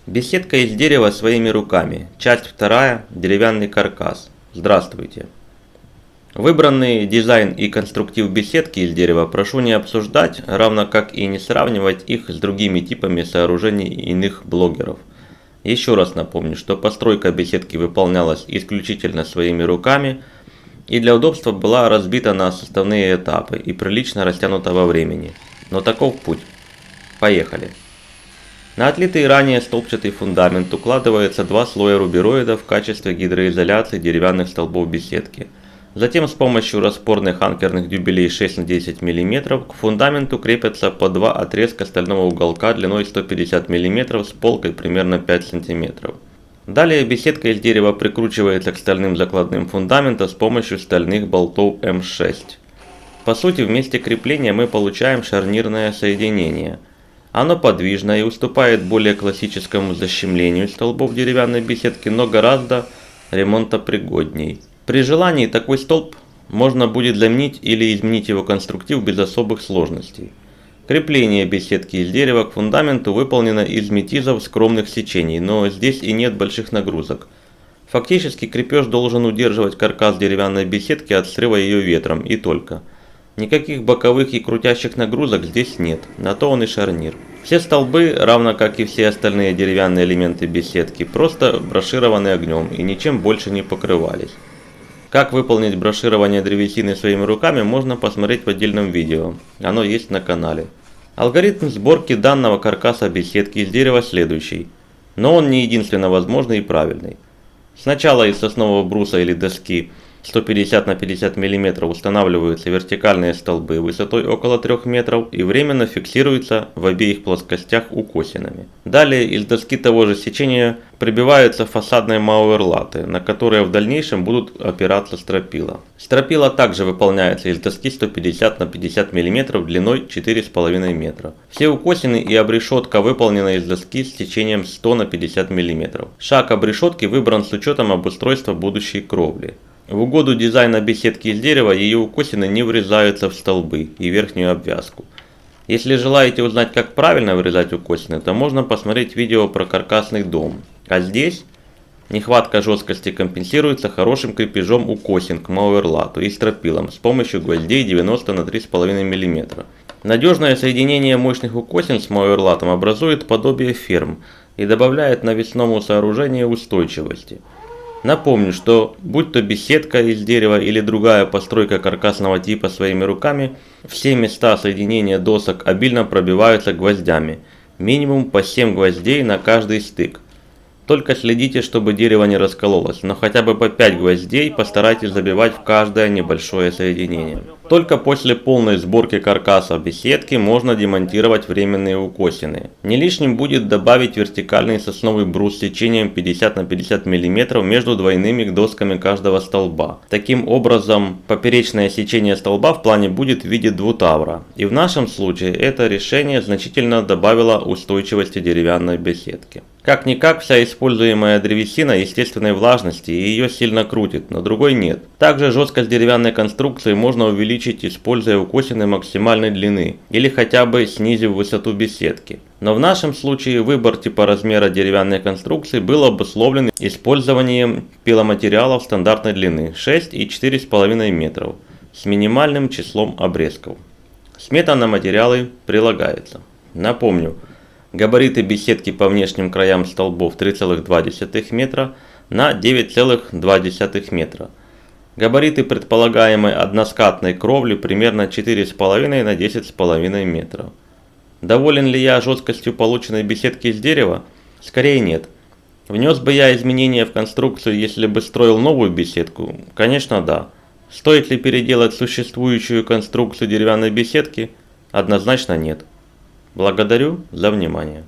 Беседка из дерева своими руками. Часть 2. Деревянный каркас. Здравствуйте. Выбранный дизайн и конструктив беседки из дерева прошу не обсуждать, равно как и не сравнивать их с другими типами сооружений иных блогеров. Еще раз напомню, что постройка беседки выполнялась исключительно своими руками и для удобства была разбита на составные этапы и прилично растянута во времени. Но таков путь. Поехали. На отлитый ранее столбчатый фундамент укладывается 2 слоя рубероида в качестве гидроизоляции деревянных столбов беседки. Затем с помощью распорных анкерных дюбелей 6 на 10 мм к фундаменту крепятся по 2 отрезка стального уголка длиной 150 мм с полкой примерно 5 см. Далее беседка из дерева прикручивается к стальным закладным фундамента с помощью стальных болтов М6. По сути, в месте крепления мы получаем шарнирное соединение. Оно подвижно и уступает более классическому защемлению столбов деревянной беседки, но гораздо ремонтопригодней. При желании такой столб можно будет заменить или изменить его конструктив без особых сложностей. Крепление беседки из дерева к фундаменту выполнено из метизов скромных сечений, но здесь и нет больших нагрузок. Фактически крепеж должен удерживать каркас деревянной беседки от срыва ее ветром и только. Никаких боковых и крутящих нагрузок здесь нет, на то он и шарнир. Все столбы, равно как и все остальные деревянные элементы беседки, просто брошированы огнем и ничем больше не покрывались. Как выполнить броширование древесины своими руками, можно посмотреть в отдельном видео, оно есть на канале. Алгоритм сборки данного каркаса беседки из дерева следующий, но он не единственно возможный и правильный. Сначала из соснового бруса или доски 150 на 50 мм устанавливаются вертикальные столбы высотой около 3 метров и временно фиксируются в обеих плоскостях укосинами. Далее из доски того же сечения прибиваются фасадные мауэрлаты, на которые в дальнейшем будут опираться стропила. Стропила также выполняется из доски 150 на 50 мм длиной 4,5 метра. Все укосины и обрешетка выполнены из доски с сечением 100 на 50 мм. Шаг обрешетки выбран с учетом обустройства будущей кровли. В угоду дизайна беседки из дерева ее укосины не врезаются в столбы и верхнюю обвязку. Если желаете узнать, как правильно вырезать укосины, то можно посмотреть видео про каркасный дом. А здесь нехватка жесткости компенсируется хорошим крепежом укосин к мауэрлату и стропилам с помощью гвоздей 90 на 3,5 мм. Надежное соединение мощных укосин с мауэрлатом образует подобие ферм и добавляет навесному сооружению устойчивости. Напомню, что будь то беседка из дерева или другая постройка каркасного типа своими руками, все места соединения досок обильно пробиваются гвоздями, минимум по 7 гвоздей на каждый стык. Только следите, чтобы дерево не раскололось, но хотя бы по 5 гвоздей постарайтесь забивать в каждое небольшое соединение. Только после полной сборки каркаса беседки можно демонтировать временные укосины. Не лишним будет добавить вертикальный сосновый брус с сечением 50 на 50 мм между двойными досками каждого столба. Таким образом, поперечное сечение столба в плане будет в виде двутавра. И в нашем случае это решение значительно добавило устойчивости деревянной беседки. Как-никак вся используемая древесина естественной влажности и ее сильно крутит, но другой нет. Также жесткость деревянной конструкции можно увеличить, используя укосины максимальной длины или хотя бы снизив высоту беседки. Но в нашем случае выбор типа размера деревянной конструкции был обусловлен использованием пиломатериалов стандартной длины 6 и 4,5 метров с минимальным числом обрезков. Смета на материалы прилагается. Напомню, габариты беседки по внешним краям столбов 3,2 метра на 9,2 метра. Габариты предполагаемой односкатной кровли примерно 4,5 на 10,5 метра. Доволен ли я жесткостью полученной беседки из дерева? Скорее нет. Внес бы я изменения в конструкцию, если бы строил новую беседку? Конечно, да. Стоит ли переделать существующую конструкцию деревянной беседки? Однозначно нет. Благодарю за внимание.